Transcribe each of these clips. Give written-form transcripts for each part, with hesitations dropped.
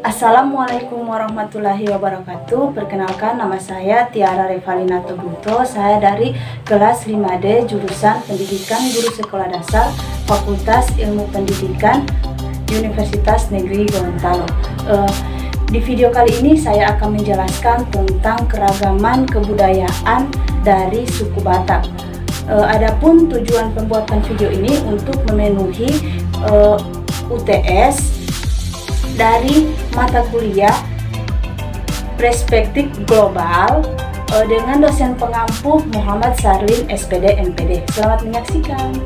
Assalamualaikum warahmatullahi wabarakatuh. Perkenalkan, nama saya Tiara Revalina Tobuto. Saya dari kelas 5D jurusan Pendidikan Guru Sekolah Dasar Fakultas Ilmu Pendidikan Universitas Negeri Gorontalo. Di video kali ini saya akan menjelaskan tentang keragaman kebudayaan dari suku Batak. Adapun tujuan pembuatan video ini untuk memenuhi UTS dari mata kuliah Perspektif Global dengan dosen pengampu Muhammad Sarlin SPD MPD. Selamat menyaksikan.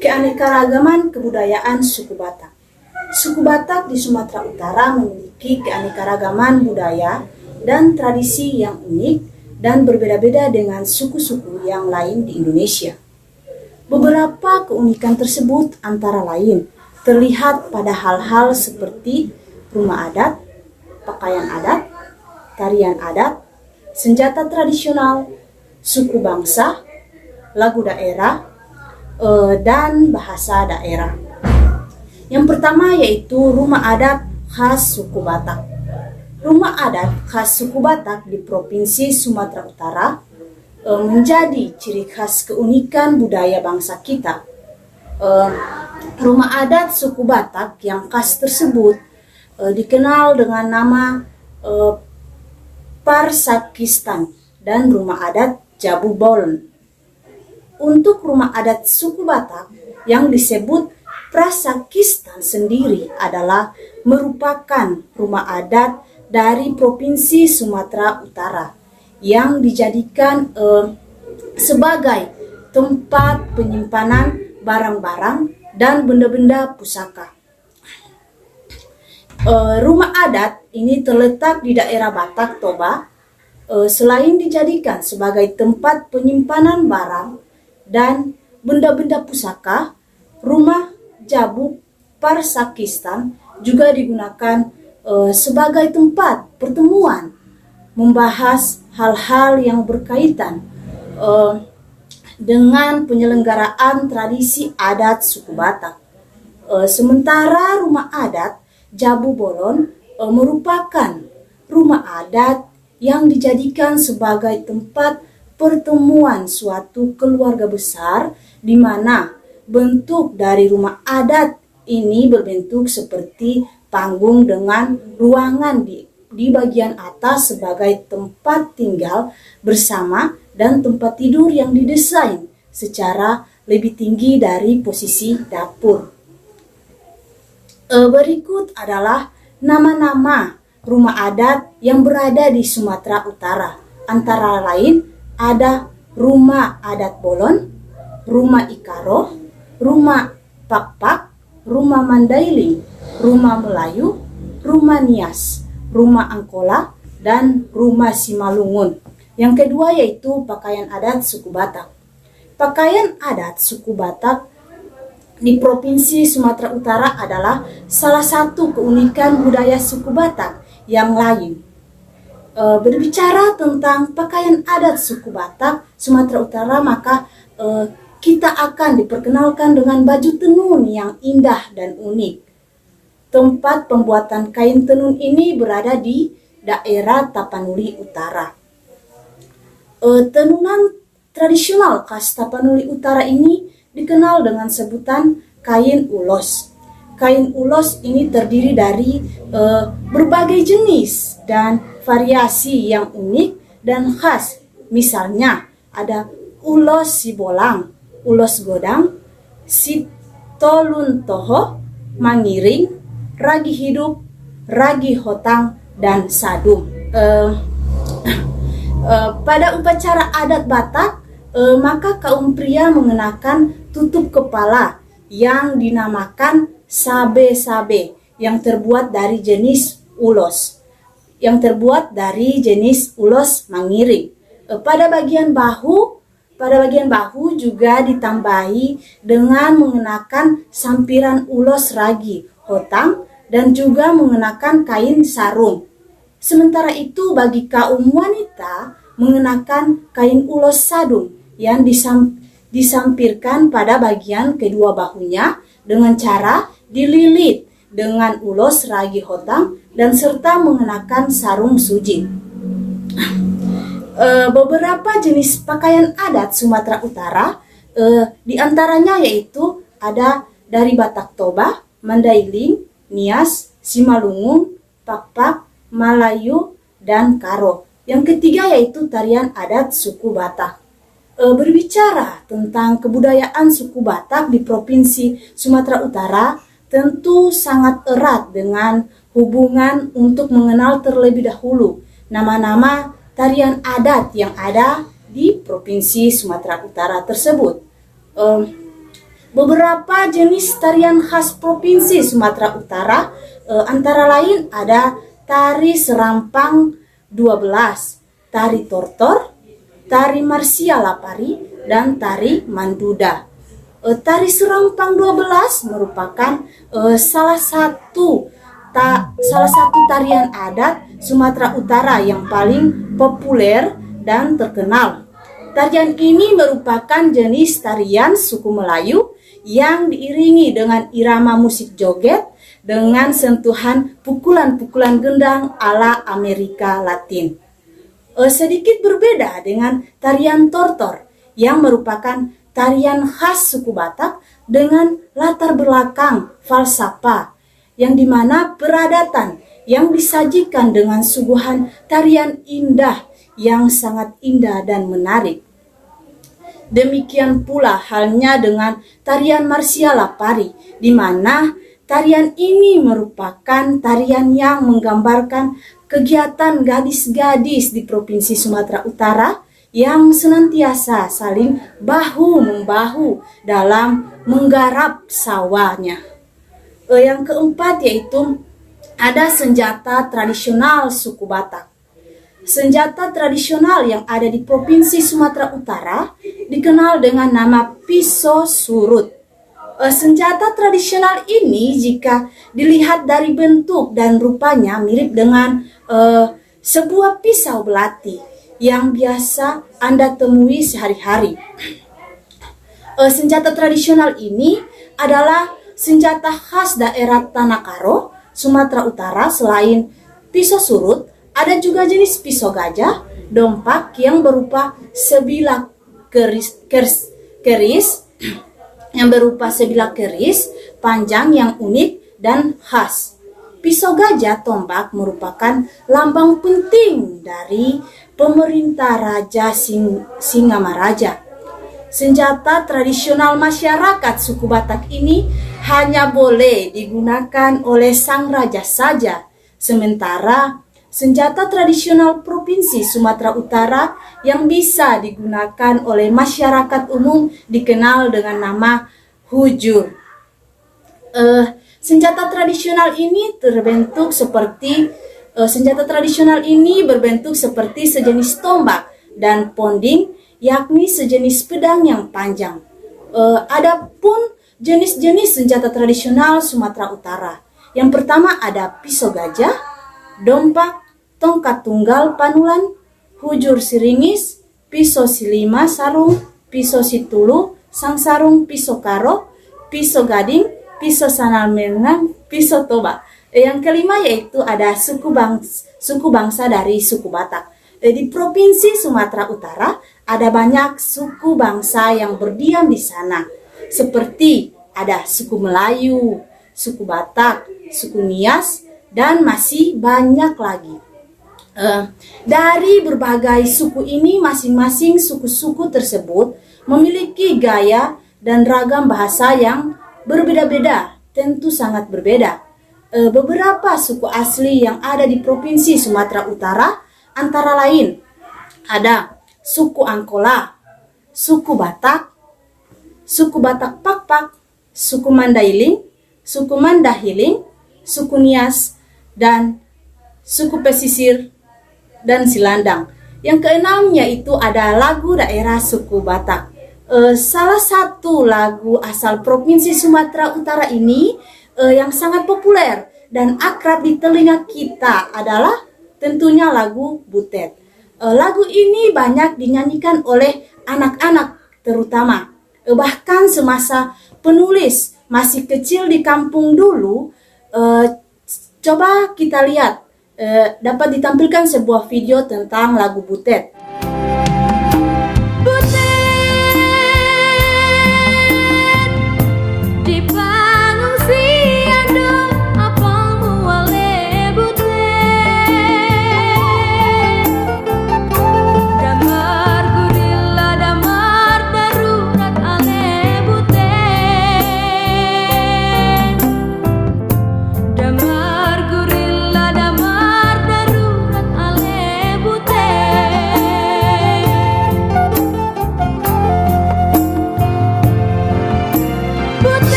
Keanekaragaman kebudayaan suku Batak. Suku Batak di Sumatera Utara memiliki keanekaragaman budaya dan tradisi yang unik dan berbeda-beda dengan suku-suku yang lain di Indonesia. Beberapa keunikan tersebut antara lain terlihat pada hal-hal seperti rumah adat, pakaian adat, tarian adat, senjata tradisional, suku bangsa, lagu daerah, dan bahasa daerah. Yang pertama yaitu rumah adat khas suku Batak. Rumah adat khas suku Batak di Provinsi Sumatera Utara menjadi ciri khas keunikan budaya bangsa kita. Rumah adat suku Batak yang khas tersebut dikenal dengan nama Parsakistan dan rumah adat Jabu Bolon. Untuk rumah adat suku Batak yang disebut Prasakistan sendiri adalah merupakan rumah adat dari Provinsi Sumatera Utara yang dijadikan sebagai tempat penyimpanan barang-barang dan benda-benda pusaka. Rumah adat ini terletak di daerah Batak Toba. Selain dijadikan sebagai tempat penyimpanan barang dan benda-benda pusaka, rumah Jabu Parsakistan juga digunakan sebagai tempat pertemuan, membahas hal-hal yang berkaitan dengan penyelenggaraan tradisi adat suku Batak. Sementara rumah adat Jabu Bolon merupakan rumah adat yang dijadikan sebagai tempat pertemuan suatu keluarga besar, di mana bentuk dari rumah adat ini berbentuk seperti panggung dengan ruangan di bagian atas sebagai tempat tinggal bersama dan tempat tidur yang didesain secara lebih tinggi dari posisi dapur. Berikut adalah nama-nama rumah adat yang berada di Sumatera Utara. Antara lain ada rumah adat Bolon, rumah Ikaro, rumah Pakpak, rumah Mandailing, rumah Melayu, rumah Nias, rumah Angkola, dan rumah Simalungun. Yang kedua yaitu pakaian adat suku Batak. Pakaian adat suku Batak di Provinsi Sumatera Utara adalah salah satu keunikan budaya suku Batak yang lain. Berbicara tentang pakaian adat suku Batak Sumatera Utara, maka kita akan diperkenalkan dengan baju tenun yang indah dan unik. Tempat pembuatan kain tenun ini berada di daerah Tapanuli Utara. Tenunan tradisional khas Tapanuli Utara ini dikenal dengan sebutan kain ulos. Kain ulos ini terdiri dari berbagai jenis dan variasi yang unik dan khas. Misalnya ada ulos sibolang, ulos godang, sitoluntoho, mangiring, ragi hidup, ragi hotang, dan sadum. Pada upacara adat Batak, maka kaum pria mengenakan tutup kepala yang dinamakan sabe-sabe yang terbuat dari jenis ulos, mangiring. Pada bagian bahu juga ditambahi dengan mengenakan sampiran ulos ragi, hotang, dan juga mengenakan kain sarung. Sementara itu bagi kaum wanita mengenakan kain ulos sadum yang disampirkan pada bagian kedua bahunya dengan cara dililit dengan ulos ragi hotang dan serta mengenakan sarung sujit. Beberapa jenis pakaian adat Sumatera Utara, di antaranya yaitu ada dari Batak Toba, Mandailing, Nias, Simalungun, Pakpak, Malayu, dan Karo. Yang ketiga yaitu tarian adat suku Batak. Berbicara tentang kebudayaan suku Batak di Provinsi Sumatera Utara, tentu sangat erat dengan hubungan untuk mengenal terlebih dahulu nama-nama tarian adat yang ada di Provinsi Sumatera Utara tersebut. Beberapa jenis tarian khas Provinsi Sumatera Utara antara lain ada tari serampang 12, tari tortor, tari Marsia Lapari, dan tari Manduda. Tari serampang 12 merupakan salah satu tarian adat Sumatera Utara yang paling populer dan terkenal. Tarian ini merupakan jenis tarian suku Melayu yang diiringi dengan irama musik joget dengan sentuhan pukulan-pukulan gendang ala Amerika Latin. Sedikit berbeda dengan tarian tortor yang merupakan tarian khas suku Batak dengan latar belakang falsafah yang dimana peradatan yang disajikan dengan suguhan tarian indah yang sangat indah dan menarik. Demikian pula halnya dengan tarian Marsia Lapari, di mana tarian ini merupakan tarian yang menggambarkan kegiatan gadis-gadis di Provinsi Sumatera Utara yang senantiasa saling bahu-membahu dalam menggarap sawahnya. Yang keempat yaitu ada senjata tradisional suku Batak. Senjata tradisional yang ada di Provinsi Sumatera Utara dikenal dengan nama pisau surut. Senjata tradisional ini jika dilihat dari bentuk dan rupanya mirip dengan sebuah pisau belati yang biasa Anda temui sehari-hari. Senjata tradisional ini adalah senjata khas daerah Tanah Karo, Sumatera Utara. Selain pisau surut, ada juga jenis pisau gajah, dompak yang berupa sebilah keris yang berupa sebilah keris panjang yang unik dan khas. Pisau gajah tombak merupakan lambang penting dari pemerintah Raja Singamaraja. Senjata tradisional masyarakat suku Batak ini hanya boleh digunakan oleh sang raja saja, sementara senjata tradisional Provinsi Sumatera Utara yang bisa digunakan oleh masyarakat umum dikenal dengan nama hujur. Senjata tradisional ini berbentuk seperti sejenis tombak dan ponding, yakni sejenis pedang yang panjang. Adapun jenis-jenis senjata tradisional Sumatera Utara. Yang pertama ada pisau gajah, dompak, tongkat tunggal panulan, hujur siringis, pisau silima sarung, pisau situlu, sang sarung, pisau karo, pisau gading, pisau sanal menang, pisau toba. Yang kelima yaitu ada suku bangsa dari suku Batak. Di Provinsi Sumatera Utara ada banyak suku bangsa yang berdiam di sana, seperti ada suku Melayu, suku Batak, suku Nias, dan masih banyak lagi. Dari berbagai suku ini, masing-masing suku-suku tersebut memiliki gaya dan ragam bahasa yang berbeda-beda, tentu sangat berbeda. Beberapa suku asli yang ada di Provinsi Sumatera Utara antara lain ada suku Angkola, suku Batak Pakpak, suku Mandailing, suku Mandahiling, suku Nias, dan suku Pesisir dan Silandang. Yang keenamnya itu ada lagu daerah suku Batak. Salah satu lagu asal Provinsi Sumatera Utara ini yang sangat populer dan akrab di telinga kita adalah tentunya lagu Butet. Lagu ini banyak dinyanyikan oleh anak-anak terutama. Bahkan semasa penulis masih kecil di kampung dulu, coba kita lihat, dapat ditampilkan sebuah video tentang lagu Butet.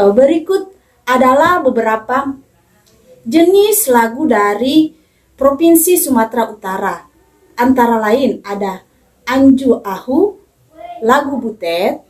Berikut adalah beberapa jenis lagu dari Provinsi Sumatera Utara. Antara lain ada Anju Ahu, lagu Butet,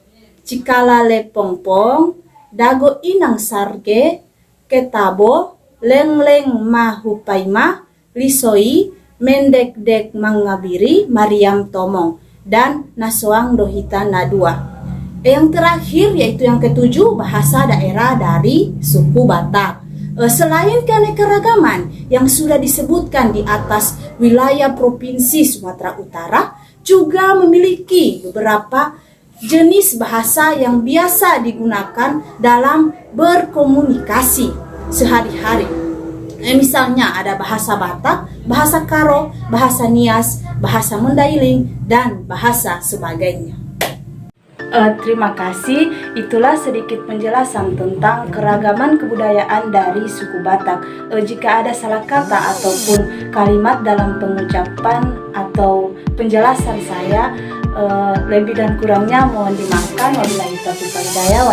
Cikala Lepongpong, Dago Inang Sarge, Ketabo, Leng Leng Mahupaima, Lisoi, Mendek Dek Mangabiri, Mariam Tomong, dan Naswang Dohita Nadua. Yang terakhir yaitu yang ketujuh, bahasa daerah dari suku Batak. Selain keanekaragaman yang sudah disebutkan di atas, wilayah Provinsi Sumatera Utara juga memiliki beberapa jenis bahasa yang biasa digunakan dalam berkomunikasi sehari-hari. Misalnya ada bahasa Batak, bahasa Karo, bahasa Nias, bahasa Mandailing, dan bahasa sebagainya. Terima kasih, itulah sedikit penjelasan tentang keragaman kebudayaan dari suku Batak. Jika ada salah kata ataupun kalimat dalam pengucapan atau penjelasan saya, lebih dan kurangnya mohon dimaafkan. Wabillahi taufiq wal hidayah.